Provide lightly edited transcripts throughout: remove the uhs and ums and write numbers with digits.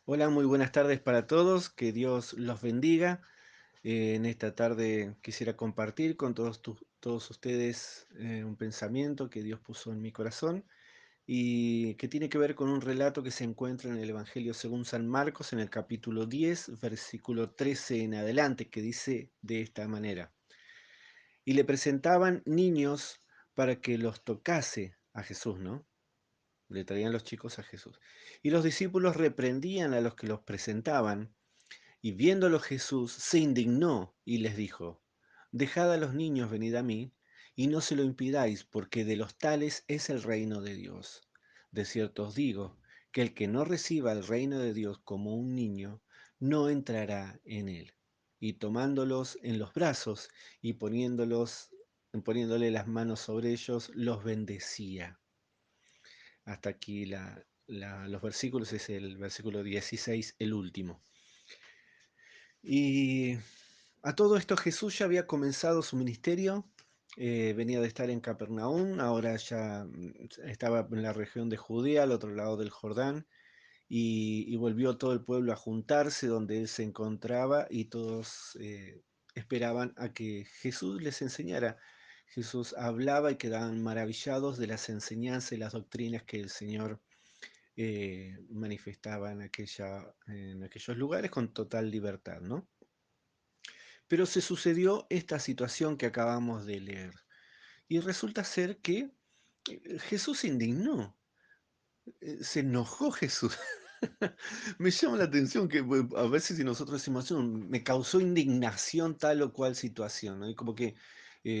Hola, muy buenas tardes para todos, que Dios los bendiga. En esta tarde quisiera compartir con todos ustedes un pensamiento que Dios puso en mi corazón y que tiene que ver con un relato que se encuentra en el Evangelio según San Marcos en el capítulo 10, versículo 13 en adelante, que dice de esta manera: Y le presentaban niños para que los tocase a Jesús, ¿no? Le traían los chicos a Jesús. Y los discípulos reprendían a los que los presentaban. Y viéndolo Jesús se indignó y les dijo: Dejad a los niños venid a mí, y no se lo impidáis, porque de los tales es el reino de Dios. De cierto os digo, que el que no reciba el reino de Dios como un niño, no entrará en él. Y tomándolos en los brazos y poniéndole las manos sobre ellos, los bendecía. Hasta aquí los versículos, es el versículo 16, el último. Y a todo esto Jesús ya había comenzado su ministerio, venía de estar en Capernaum, ahora ya estaba en la región de Judea, al otro lado del Jordán, y volvió todo el pueblo a juntarse donde él se encontraba y todos esperaban a que Jesús les enseñara. Jesús hablaba y quedaban maravillados de las enseñanzas y las doctrinas que el Señor manifestaba en aquellos lugares con total libertad, ¿no? Pero se sucedió esta situación que acabamos de leer. Y resulta ser que Jesús se indignó, se enojó Jesús. Me llama la atención que a veces si nosotros decimos: "No, me causó indignación tal o cual situación", ¿no? Y como que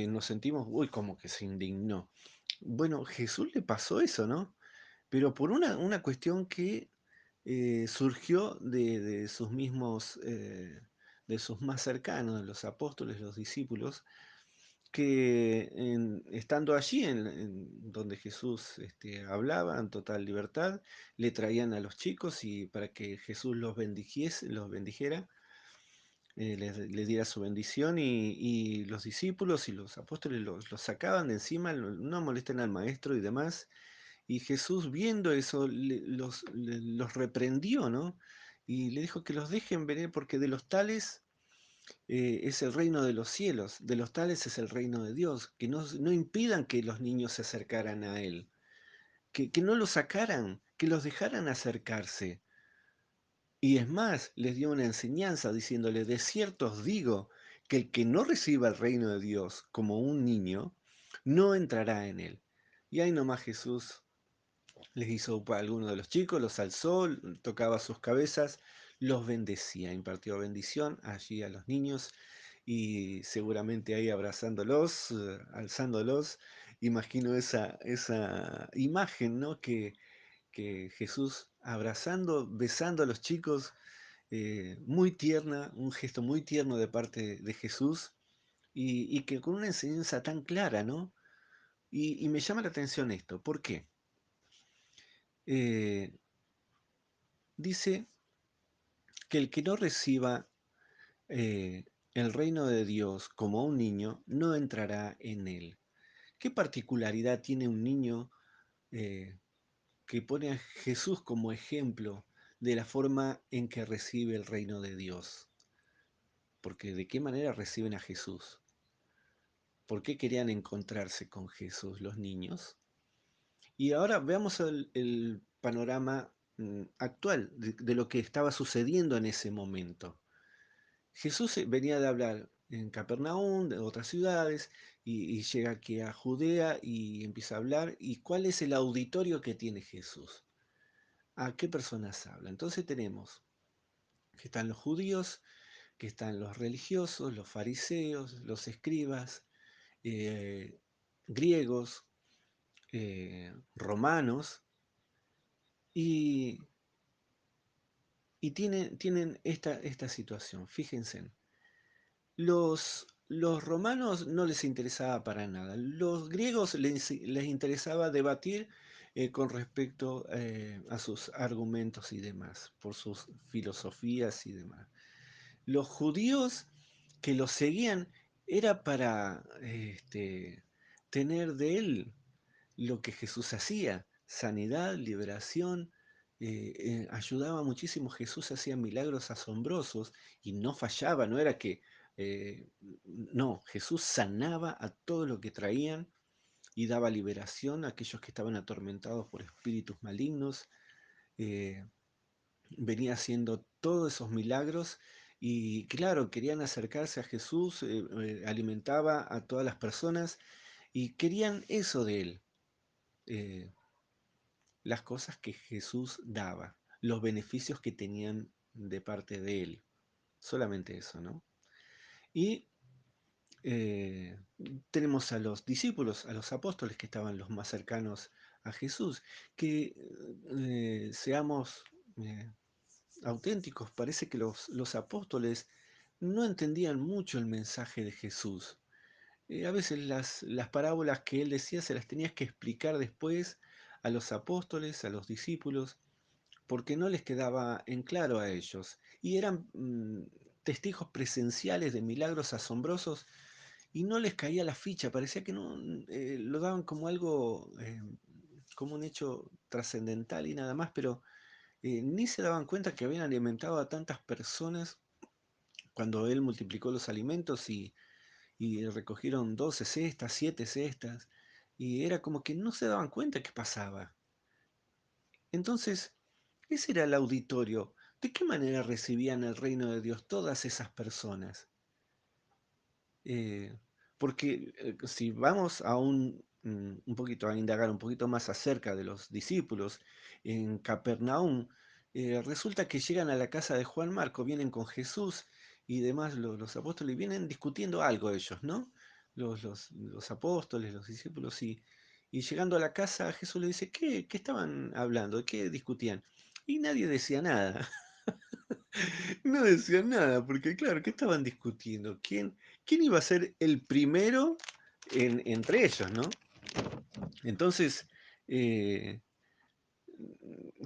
nos sentimos, uy, como que se indignó. Bueno, Jesús le pasó eso, ¿no? Pero por una cuestión que surgió de sus mismos, de sus más cercanos, de los apóstoles, los discípulos, que estando allí, en donde Jesús hablaba en total libertad, le traían a los chicos y para que Jesús los bendijera, les diera su bendición y los discípulos y los apóstoles los sacaban de encima, no molesten al maestro y demás. Y Jesús, viendo eso, los reprendió, ¿no? Y le dijo que los dejen venir porque de los tales es el reino de los cielos, de los tales es el reino de Dios, que no impidan que los niños se acercaran a Él, que no los sacaran, que los dejaran acercarse. Y es más, les dio una enseñanza diciéndole: de cierto os digo que el que no reciba el reino de Dios como un niño, no entrará en él. Y ahí nomás Jesús les hizo a algunos de los chicos, los alzó, tocaba sus cabezas, los bendecía, impartió bendición allí a los niños y seguramente ahí abrazándolos, alzándolos. Imagino esa imagen, ¿no? Que Jesús abrazando, besando a los chicos, muy tierna, un gesto muy tierno de parte de Jesús y que con una enseñanza tan clara, ¿no? Y me llama la atención esto, ¿por qué? Eh, Dice que el que no reciba eh, el reino de Dios como un niño, no entrará en él. ¿Qué particularidad tiene un niño eh, que pone a Jesús como ejemplo de la forma en que recibe el reino de Dios? Porque ¿de qué manera reciben a Jesús? ¿Por qué querían encontrarse con Jesús los niños? Y ahora veamos el panorama actual de lo que estaba sucediendo en ese momento. Jesús venía de hablar en Capernaum, de otras ciudades, y llega aquí a Judea y empieza a hablar. ¿Y cuál es el auditorio que tiene Jesús? ¿A qué personas habla? Entonces tenemos que están los judíos, que están los religiosos, los fariseos, los escribas, eh, griegos, romanos, y, y tienen esta situación. Fíjense. Los romanos no les interesaba para nada. Los griegos les interesaba debatir con respecto a sus argumentos y demás, por sus filosofías y demás. Los judíos que los seguían era para tener de él lo que Jesús hacía: sanidad, liberación, ayudaba muchísimo. Jesús hacía milagros asombrosos y no fallaba, no era que... eh, no, Jesús sanaba a todo lo que traían y daba liberación a aquellos que estaban atormentados por espíritus malignos. eh, Venía haciendo todos esos milagros y claro, querían acercarse a Jesús, alimentaba a todas las personas y querían eso de él, eh, las cosas que Jesús daba, los beneficios que tenían de parte de él, solamente eso, ¿no? Y eh, tenemos a los discípulos, a los apóstoles que estaban los más cercanos a Jesús, que seamos eh, auténticos, parece que los apóstoles no entendían mucho el mensaje de Jesús. A veces las parábolas que él decía se las tenías que explicar después a los apóstoles, a los discípulos, porque no les quedaba en claro a ellos. Y eran testigos presenciales de milagros asombrosos y no les caía la ficha, parecía que no lo daban como algo, como un hecho trascendental y nada más, pero ni se daban cuenta que habían alimentado a tantas personas cuando él multiplicó los alimentos y recogieron 12 cestas, 7 cestas, y era como que no se daban cuenta qué pasaba. Entonces, ese era el auditorio. ¿De qué manera recibían el reino de Dios todas esas personas? Eh, Porque si vamos a un poquito a indagar un poquito más acerca de los discípulos en Capernaum, resulta que llegan a la casa de Juan Marco, vienen con Jesús y demás los apóstoles, y vienen discutiendo algo ellos, ¿no? Los apóstoles, los discípulos, y llegando a la casa Jesús le dice, ¿qué estaban hablando? ¿Qué discutían? Y nadie decía nada. No decían nada, porque claro, ¿qué estaban discutiendo? ¿Quién iba a ser el primero entre ellos, ¿no? Entonces, eh,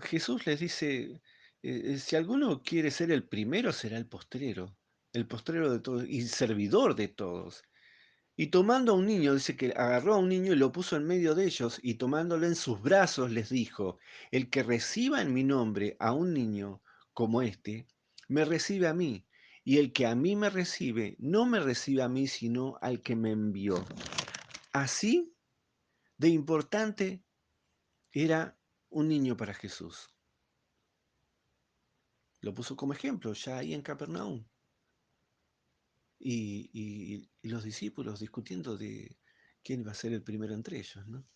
Jesús les dice, si alguno quiere ser el primero, será el postrero de todos y servidor de todos. Y tomando a un niño, dice que agarró a un niño y lo puso en medio de ellos, y tomándolo en sus brazos les dijo, el que reciba en mi nombre a un niño como este, me recibe a mí, y el que a mí me recibe, no me recibe a mí, sino al que me envió. Así de importante era un niño para Jesús. Lo puso como ejemplo ya ahí en Capernaum. Y los discípulos discutiendo de quién iba a ser el primero entre ellos, ¿no?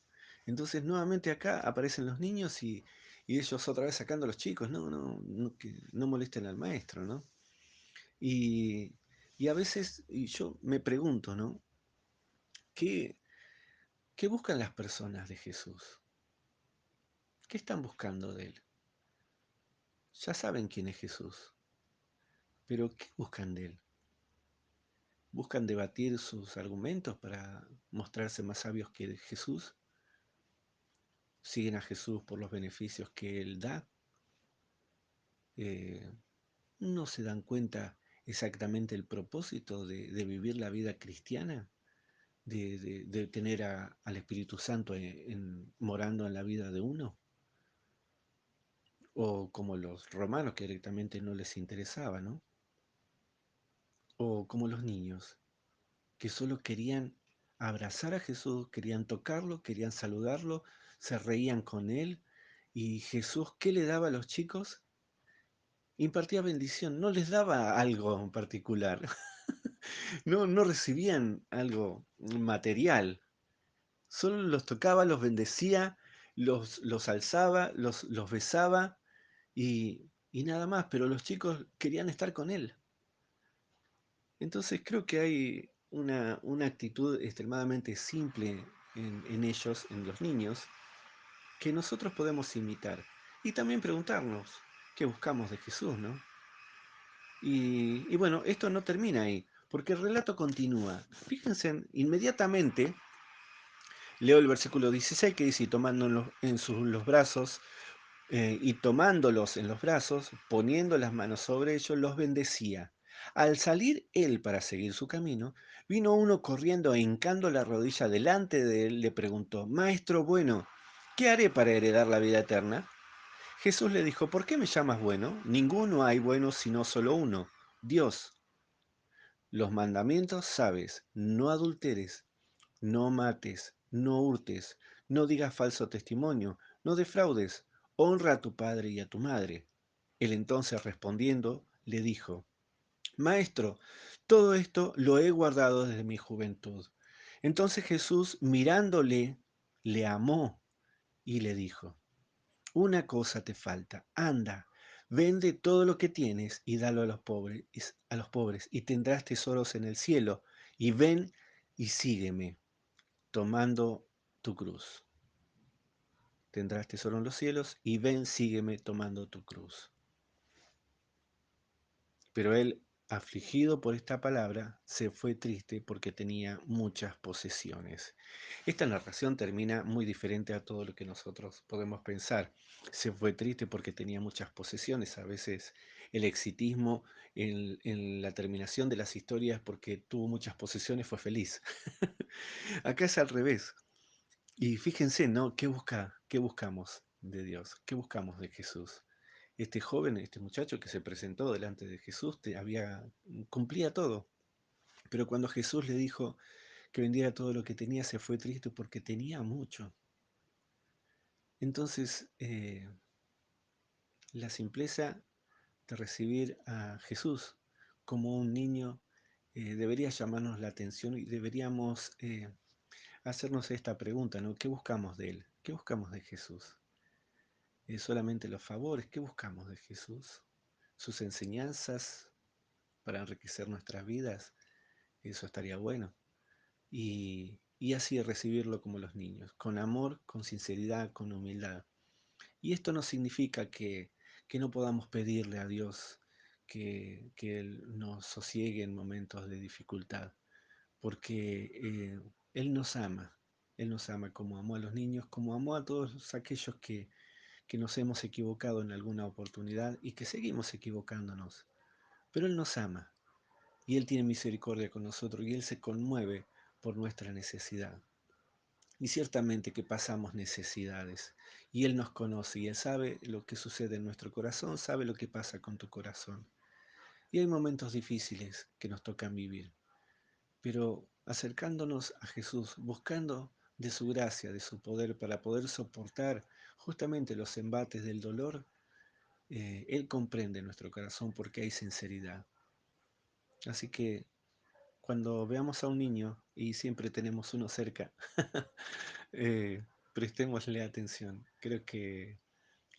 Entonces nuevamente acá aparecen los niños y ellos otra vez sacando a los chicos, que no molesten al maestro, ¿no? Y, y a veces y yo me pregunto, ¿no? ¿Qué, ¿Qué buscan las personas de Jesús? ¿Qué están buscando de él? Ya saben quién es Jesús, pero ¿qué buscan de él? ¿Buscan debatir sus argumentos para mostrarse más sabios que Jesús? ¿Siguen a Jesús por los beneficios que él da? Eh, ¿No se dan cuenta exactamente el propósito de vivir la vida cristiana? De tener al Espíritu Santo morando en la vida de uno? O como los romanos que directamente no les interesaba, ¿no? O como los niños que solo querían abrazar a Jesús, querían tocarlo, querían saludarlo, se reían con él. ¿Y Jesús qué le daba a los chicos? Impartía bendición, no les daba algo en particular. No recibían algo material, solo los tocaba, los bendecía, los alzaba, los besaba y nada más, pero los chicos querían estar con él. Entonces creo que hay una actitud extremadamente simple en ellos, en los niños, que nosotros podemos imitar. Y también preguntarnos qué buscamos de Jesús, ¿no? Y bueno, esto no termina ahí, porque el relato continúa. Fíjense, inmediatamente leo el versículo 16 que dice, y tomando los brazos, y tomándolos en los brazos, poniendo las manos sobre ellos, los bendecía. Al salir él para seguir su camino, vino uno corriendo e hincando la rodilla delante de él, le preguntó, Maestro bueno, ¿qué haré para heredar la vida eterna? Jesús le dijo, ¿por qué me llamas bueno? Ninguno hay bueno sino solo uno, Dios. Los mandamientos sabes, no adulteres, no mates, no hurtes, no digas falso testimonio, no defraudes, honra a tu padre y a tu madre. Él entonces respondiendo le dijo, Maestro, todo esto lo he guardado desde mi juventud. Entonces Jesús, mirándole, le amó y le dijo, una cosa te falta, anda, vende todo lo que tienes y dalo a los pobres, y tendrás tesoros en el cielo, y ven y sígueme, tomando tu cruz. Tendrás tesoro en los cielos, y ven, sígueme, tomando tu cruz. Pero él, afligido por esta palabra, se fue triste porque tenía muchas posesiones. Esta narración termina muy diferente a todo lo que nosotros podemos pensar. Se fue triste porque tenía muchas posesiones. A veces el exitismo en la terminación de las historias porque tuvo muchas posesiones fue feliz. Acá es al revés. Y fíjense, ¿no? ¿Qué buscamos de Dios? ¿Qué buscamos de Jesús? Este joven, este muchacho que se presentó delante de Jesús, cumplía todo. Pero cuando Jesús le dijo que vendiera todo lo que tenía, se fue triste porque tenía mucho. Entonces, la simpleza de recibir a Jesús como un niño debería llamarnos la atención y deberíamos hacernos esta pregunta, ¿no? ¿Qué buscamos de Él? ¿Qué buscamos de Jesús? ¿Solamente los favores? ¿Qué buscamos de Jesús? ¿Sus enseñanzas para enriquecer nuestras vidas? Eso estaría bueno. Y así recibirlo como los niños, con amor, con sinceridad, con humildad. Y esto no significa que no podamos pedirle a Dios que Él nos sosiegue en momentos de dificultad, porque Él nos ama como amó a los niños, como amó a todos aquellos que nos hemos equivocado en alguna oportunidad y que seguimos equivocándonos. Pero Él nos ama y Él tiene misericordia con nosotros y Él se conmueve por nuestra necesidad. Y ciertamente que pasamos necesidades y Él nos conoce y Él sabe lo que sucede en nuestro corazón, sabe lo que pasa con tu corazón. Y hay momentos difíciles que nos tocan vivir, pero acercándonos a Jesús, buscando de su gracia, de su poder para poder soportar justamente los embates del dolor, Él comprende nuestro corazón porque hay sinceridad. Así que cuando veamos a un niño, y siempre tenemos uno cerca, prestémosle atención. Creo que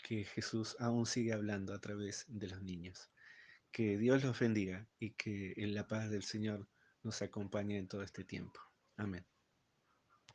Jesús aún sigue hablando a través de los niños. Que Dios los bendiga y que en la paz del Señor nos acompañe en todo este tiempo. Amén.